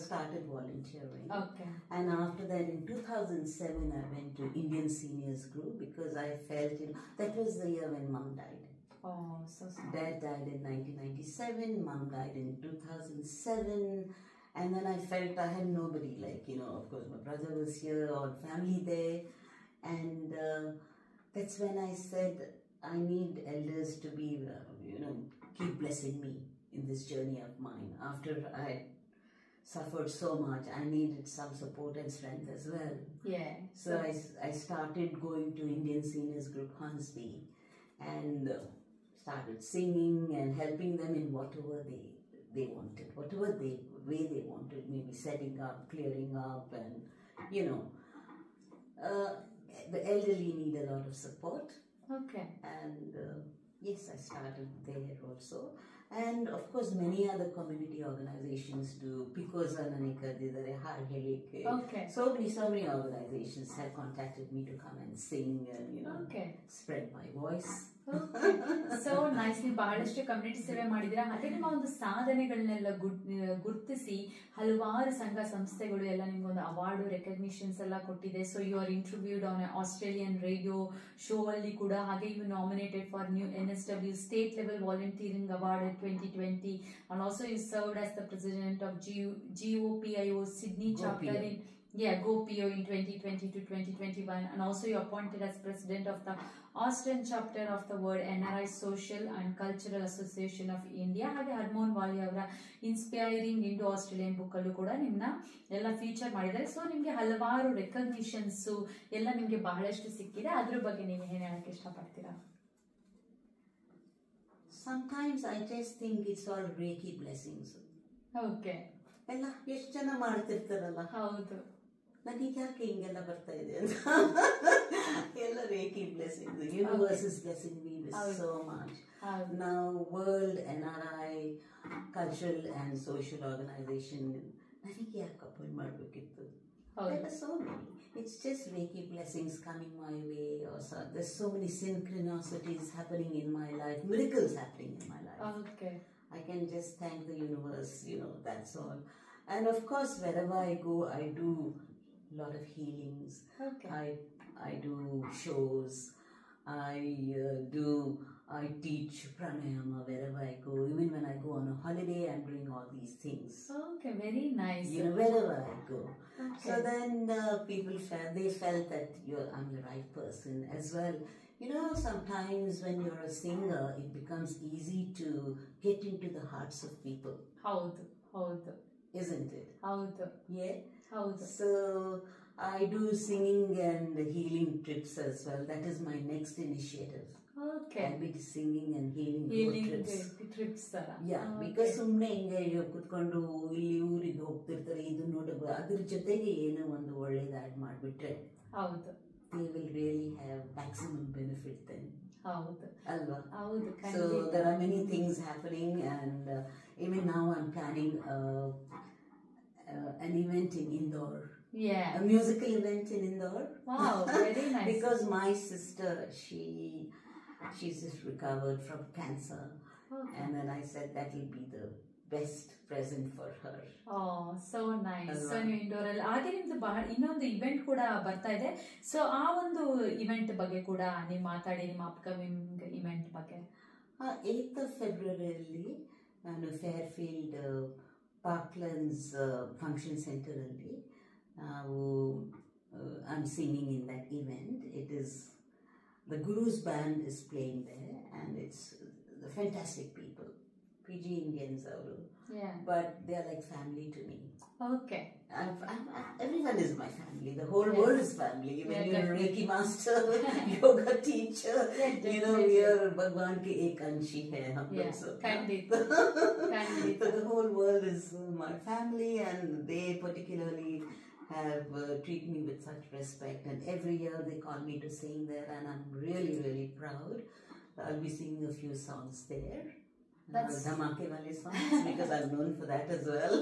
started volunteering. Okay. And after that in 2007 I went to Indian Seniors Group because I felt, that was the year when Mom died. Oh, so sad. Dad died in 1997, Mom died in 2007, and then I felt I had nobody, of course my brother was here, all family there, and that's when I said I need elders to be, keep blessing me in this journey of mine. After I suffered so much, I needed some support and strength as well. Yeah. So I started going to Indian Seniors Group Hornsby and started singing and helping them in whatever they wanted, whatever way they wanted, maybe setting up, clearing up, and the elderly need a lot of support. Okay. And yes, I started there also. And of course many other community organizations do. Pikoza Nanika Didare Harhelike. Okay. So many organizations have contacted me to come and sing and spread my voice. So nice. ನೀವು ಬಹಳಷ್ಟು community ಸೇವೆ ಮಾಡಿದ್ದೀರಾ. ಹಾಗೆ ನಿಮ್ಮ ಒಂದು ಸಾಧನೆಗಳನ್ನೆಲ್ಲ ಗುರುತಿಸಿ ಹಲವಾರು ಸಂಘ ಸಂಸ್ಥೆಗಳು ಎಲ್ಲ ನಿಮ್ಗೊಂದು ಅವಾರ್ಡು ರೆಕಗ್ನಿಷನ್ಸ್ ಎಲ್ಲ ಕೊಟ್ಟಿದೆ. So you are interviewed on Australian radio show ಅಲ್ಲಿ ಕೂಡ. ಹಾಗೆ you nominated for new NSW state level volunteering award 2020 and also you served as the president of GOPIO Sydney chapter in GoPIO in 2020 to 2021, and also you appointed as president of the Austrian chapter of the World NRI Social and Cultural Association of India. ಹಾಗೆ Hermon ವಾಲಿ ಅವರ inspiring Indo Australian book ಅಲ್ಲೂ ಕೂಡ ನಿಮ್ಮನ್ನ ಎಲ್ಲ feature ಮಾಡಿದ್ದಾರೆ. So ನಿಮ್ಗೆ ಹಲವಾರು recognitions ಎಲ್ಲ ನಿಮ್ಗೆ ಬಹಳಷ್ಟು ಸಿಕ್ಕಿದೆ. ಅದ್ರ ಬಗ್ಗೆ ನೀವು ಏನ್ ಹೇಳಕ್ಕೆ ಇಷ್ಟಪಡ್ತೀರಾ? Sometimes I just think it's all Reiki blessings. Okay. ಎಲ್ಲ ಎಷ್ಟು ಜನ ಮಾಡ್ತಿರ್ತಾರಲ್ಲ, ಹೌದು, ನನಗೆ ಯಾಕೆ ಹಿಂಗೆಲ್ಲ ಬರ್ತಾ ಇದೆ ಅಂತ. ಎಲ್ಲ reiki blessing, universe is blessing me with so much. Now world NRI cultural and social organisation ನನಗೆ ಯಾಕೆ ಅಪಾಯಿಂಟ್ ಮಾಡಬೇಕಿತ್ತು? There are so many. It's just Reiki blessings coming my way, or so. There's so many synchronicities happening in my life, miracles happening in my life. Okay. I can just thank the universe, that's all. And of course, wherever I go, I do a lot of healings. Okay. I do shows. I teach pranayama wherever I go. Even when I go on a holiday, I'm doing all these things. Okay, very nice. Wherever I go. Okay. So then people felt that I'm the right person as well. Sometimes when you're a singer, it becomes easy to get into the hearts of people. Haudu. Isn't it? Haudu. Yeah. Haudu. So I do singing and healing trips as well. That is my next initiative. Okay. I'll be singing and healing trips. Yeah, because ಸುಮ್ಮನೆ ಹಿಂಗೆ ಕುತ್ಕೊಂಡು ಇಲ್ಲಿ ಊರಿಗೆ ಹೋಗ್ತಿರ್ತಾರೆ ಇದು ನೋಡುವ ಅದ್ರ ಜೊತೆಗೆ ಏನೋ ಒಂದು ಒಳ್ಳೇದು ಆಡ್ ಮಾಡಿಬಿಟ್ರೆ ಹೌದು they will really have maximum benefit then. ಹೌದು Alva. ಹೌದು So there are many things happening, and even now I'm planning an event in Indore. Yeah. A musical event in Indore. Wow, very nice. Because my sister, she's just recovered from cancer. Okay. And then I said that will be the best present for her. Oh, so nice. So ನೀವು ಇಂಡೋರಲ್ಲಿ ಹಾಗೆ ನಿಮ್ದು ಇನ್ನೊಂದು event ಕೂಡ ಬರ್ತಾ ಇದೆ. So ಆ ಒಂದು event ಬಗ್ಗೆ ಕೂಡ ನೀವು ಮಾತಾಡಿ, ನಿಮ್ಮ ಅಪ್ಕಮಿಂಗ್ ಇವೆಂಟ್ ಬಗ್ಗೆ. 8th of February ಅಲ್ಲಿ ನಾನು ಫೇರ್ಫೀಲ್ಡ್ ಪಾರ್ಕ್ಲೆಂಡ್ಸ್ ಫಂಕ್ಷನ್ ಸೆಂಟರ್ ಅಲ್ಲಿ I'm singing in that event. It is the Guru's band is playing there, and it's the fantastic people, PG Indians, yeah, but they are like family to me. Okay. Everyone is my family. The whole world is family. When you're a Reiki master, yoga teacher, we are Bhagwan ki ek anshi hai. Yeah, so Kandita. So the whole world is my family, and they particularly have treated me with such respect, and every year they call me to sing there, and I'm really, really proud. I'll be singing a few songs there. That's Dhamake wale songs, because I'm known for that as well.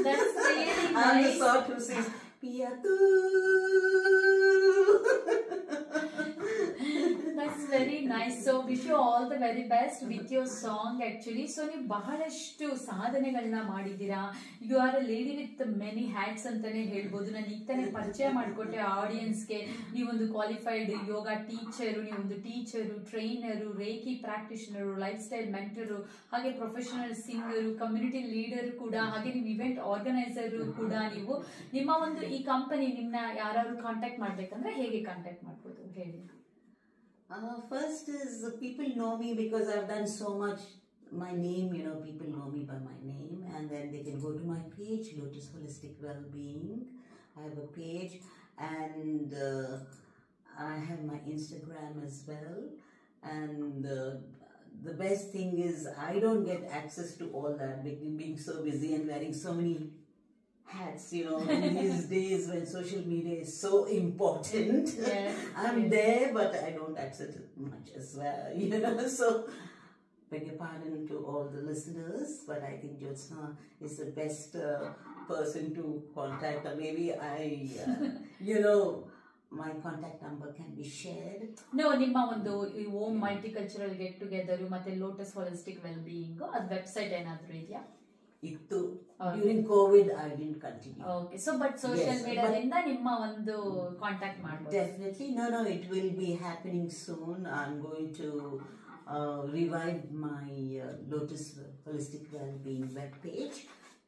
That's really nice. I'm the sort who sings Piya Tu. That's very nice. So wish you all the very best with your song actually. So ನೀವು ಬಹಳಷ್ಟು ಸಾಧನೆಗಳನ್ನ ಮಾಡಿದ್ದೀರಾ. You are a lady with many hats ಅಂತಾನೆ ಹೇಳ್ಬೋದು. ನಾನು ಈಗ ತಾನೇ ಪರಿಚಯ ಮಾಡಿಕೊಟ್ಟೆ ಆಡಿಯನ್ಸ್ಗೆ. ನೀವೊಂದು ಕ್ವಾಲಿಫೈಡ್ ಯೋಗ ಟೀಚರು, ನೀವೊಂದು teacher, trainer, reiki practitioner, lifestyle mentor, ಹಾಗೆ ಪ್ರೊಫೆಷನಲ್ ಸಿಂಗರು, ಕಮ್ಯುನಿಟಿ ಲೀಡರ್ ಕೂಡ, ಹಾಗೆ ನೀವು ಇವೆಂಟ್ ಆರ್ಗನೈಸರ್ ಕೂಡ. ನೀವು ನಿಮ್ಮ ಒಂದು ಈ ಕಂಪನಿ ನಿಮ್ಮನ್ನ ಯಾರಾದ್ರೂ ಕಾಂಟ್ಯಾಕ್ಟ್ ಮಾಡ್ಬೇಕಂದ್ರೆ ಹೇಗೆ ಕಾಂಟ್ಯಾಕ್ಟ್ ಮಾಡ್ಬೋದು ಹೇಳಿ? First is people know me because I've done so much. My name, people know me by my name, and then they can go to my page, Lotus Holistic Wellbeing. I have a page, and I have my Instagram as well. And the best thing is I don't get access to all that, being so busy and wearing so many hats, in these days when social media is so important. Yes, I'm there, but I don't access it much as well, so beg your pardon to all the listeners, but I think Jyotsna is the best person to contact, or maybe my contact number can be shared. No, ನಿಮ್ಮ ಒಂದು ohm multicultural get together ಮತ್ತೆ lotus holistic wellbeing ಅದು website ಏನಾದರೂ ಇದೆಯಾ? Ittu during COVID I didn't continue. Okay, so but social media ದಿಂದ ನಿಮ್ಮ ಒಂದು contact ಮಾಡಬಹುದು. Definitely, no, it will be happening soon. I'm going to revive my Lotus Holistic Wellbeing web page,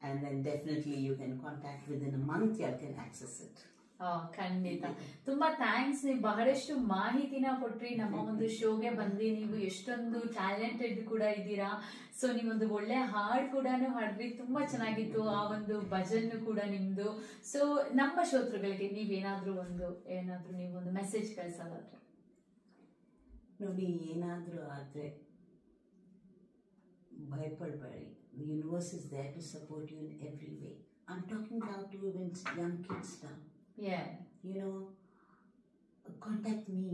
and then definitely you can contact within a month. You can access it. ಖಂಡಿತ. ತುಂಬಾ thanks. ನೀವು ಬಹಳಷ್ಟು ಮಾಹಿತಿನ ಕೊಟ್ರಿ. ನಮ್ಮ ಒಂದು ಶೋಗೆ ಬಂದು ನೀವು ಎಷ್ಟೊಂದು ಟ್ಯಾಲೆಂಟೆಡ್ ಕೂಡ ಇದ್ದೀರಾ. ಸೊ ನೀವೊಂದು ಒಳ್ಳೆ ಹಾಡು ಕೂಡ ಹಾಡ್ರಿ, ತುಂಬಾ ಚೆನ್ನಾಗಿತ್ತು. ಆ ಒಂದು ಭಜನ್ ಕೂಡ ನಿಮ್ದು. ಸೊ ನಮ್ಮ ಶ್ರೋತೃಗಳಿಗೆ ನೀವೇನಾದ್ರೂ ನೀವೊಂದು ಮೆಸೇಜ್ ಕಳಿಸೋದಾದ್ರೆ? ನೋಡಿ, ಏನಾದ್ರೂ ಆದ್ರೆ ಭಯಪಡಬೇಡಿ. The universe is there to support you in every way. I'm talking now to even young kids now. Yeah. Contact me.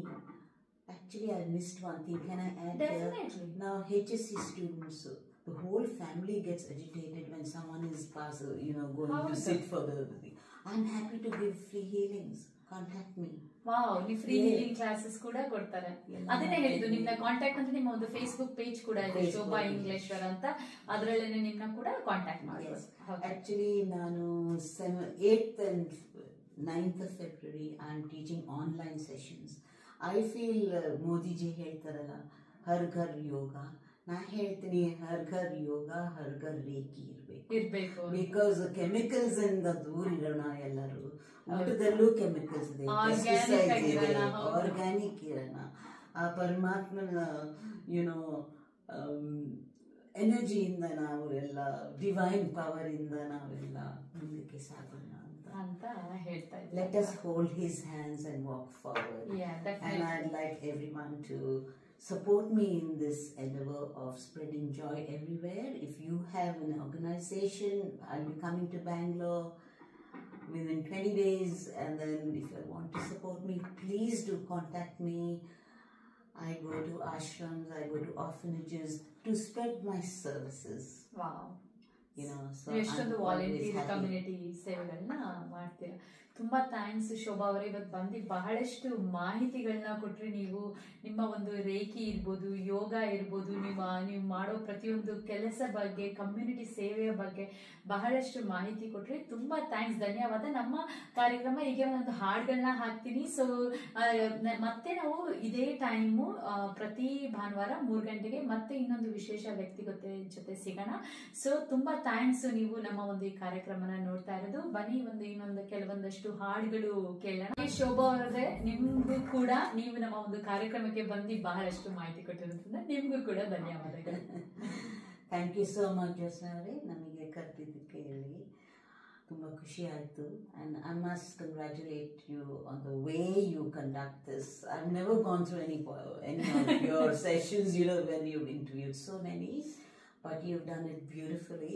Actually, I missed one thing. Can I add? Definitely. Now, HSC students, the whole family gets agitated when someone is going to sit for the thing. I'm happy to give free healings. Contact me. Wow, ನೀವು free healing classes ಕೂಡ ಕೊಡ್ತಾರೆ. ಅದನ್ನೇ ಹೇಳಿದ್ದು, ನಿಮ್ನ contact ಅಂತ ನಿಮ್ಮ ಒಂದು Facebook page ಕೂಡ ಇದೆ, ಶೋಭಾ ಇಂಗ್ಲೇಶ್ವರ್ ಅಂತ. ಅದರಲ್ಲೇನೆ ನಿಮ್ನ ಕೂಡ ಕಾಂಟ್ಯಾಕ್ಟ್ ಮಾಡ್ಬೋದು. Actually, ನಾನು 8th and 9th of February I am teaching online sessions. I feel Modi G ಹೇಳ್ತಾರಲ್ಲ, ಹರ್ ಘರ್ ಯೋಗ, ನಾ ಹೇಳ್ತೀನಿ ಹರ್ ಘರ್ ಯೋಗ, ಹರ್ ಘರ್ ರೇಖಿ ಇರ್ಬೇಕು. ಬಿಕಾಸ್ ಕೆಮಿಕಲ್ಸ್ ಇಂದ ದೂರ ಇರೋಣ ಎಲ್ಲರೂ. ಊಟದಲ್ಲೂ ಕೆಮಿಕಲ್ಸ್ ಇದೆ, ಪೆಸ್ಟಿಸೈಡ್ಸ್ ಇದೆ, ಆರ್ಗ್ಯಾನಿಕ್ ಇರೋಣ. ಆ ಪರಮಾತ್ಮನ ಯುನೋ ಎನರ್ಜಿಯಿಂದ ನಾವು ಎಲ್ಲ, ಡಿವೈನ್ ಪವರ್ ಇಂದ ನಾವೆಲ್ಲ ಮುಂದಕ್ಕೆ ಸಾಗೋಣ ಅಂತ ಹೇಳ್ತಾ ಇದ್ದಾರೆ. Let us hold his hands and walk forward. And I'd like everyone to support me in this endeavor of spreading joy everywhere. If you have an organization, I'll be coming to Bangalore within 20 days, and then if you want to support me, please do contact me. I go to ashrams, I go to orphanages to spread my services. Wow. You know, so ಎಷ್ಟೊಂದು volunteer community ಸೇವೆಗಳನ್ನ ಮಾಡ್ತೀರಾ. ತುಂಬಾ thanks Shobha ಅವರೇ. ಇವತ್ತು ಬಂದು ಬಹಳಷ್ಟು ಮಾಹಿತಿಗಳನ್ನ ಕೊಟ್ರಿ. ನೀವು ನಿಮ್ಮ ಒಂದು ರೇಖಿ ಇರ್ಬೋದು, ಯೋಗ ಇರ್ಬೋದು, ನೀವು ಮಾಡೋ ಪ್ರತಿಯೊಂದು ಕೆಲಸ ಬಗ್ಗೆ, ಕಮ್ಯುನಿಟಿ ಸೇವೆಯ ಬಗ್ಗೆ ಬಹಳಷ್ಟು ಮಾಹಿತಿ ಕೊಟ್ರಿ. ತುಂಬಾ ಥ್ಯಾಂಕ್ಸ್, ಧನ್ಯವಾದ. ನಮ್ಮ ಕಾರ್ಯಕ್ರಮ ಈಗ ಒಂದು ಹಾಡುಗಳನ್ನ ಹಾಕ್ತೀನಿ. ಸೊ ಮತ್ತೆ ನಾವು ಇದೇ ಟೈಮು ಪ್ರತಿ ಭಾನುವಾರ 3 ಗಂಟೆಗೆ ಮತ್ತೆ ಇನ್ನೊಂದು ವಿಶೇಷ ವ್ಯಕ್ತಿಗತೆ ಜೊತೆ ಸಿಗೋಣ. ಸೊ ತುಂಬಾ ಥ್ಯಾಂಕ್ಸ್, ನೀವು ನಮ್ಮ ಒಂದು ಈ ಕಾರ್ಯಕ್ರಮನ ನೋಡ್ತಾ ಇರೋದು. ಬನ್ನಿ ಇನ್ನೊಂದು ಕೆಲವೊಂದಷ್ಟು ಹಾಡುಗಳು ಕೇಳೋಣ. ಶೋಭಾ ಅವರೇ, ನಿಮ್ಗೂ ಕೂಡ, ನೀವು ನಮ್ಮ ಒಂದು ಕಾರ್ಯಕ್ರಮಕ್ಕೆ ಬಂದು ಬಹಳಷ್ಟು ಮಾಹಿತಿ ಕೊಟ್ಟಿರೋದ್ರಿಂದ ನಿಮ್ಗೂ ಕೂಡ ಧನ್ಯವಾದಗಳು. Thank you so much Jyotsna ಅವರೇ, ನಮಗೆ ಕರೆದಿದ್ದಕ್ಕೆ ಹೇಳಿ ತುಂಬ ಖುಷಿ ಆಯಿತು. And I must congratulate you on the way you conduct this. I have never gone through any of your sessions, you know, when you interviewed so many, but you've done it beautifully.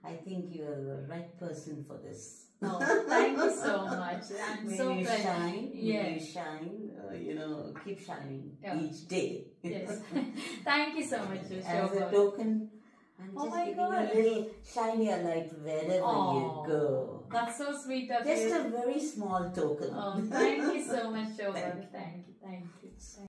I think you're the right person for this. Oh, thank you so much. I'm so shine. May you shine. You know, keep shining each day. Yes. Thank you so much, Shobha. As a token, I'm just giving a little shinier light wherever you go. That's so sweet of you. Just a very small token. Oh, thank you so much, Shobha. Thank you.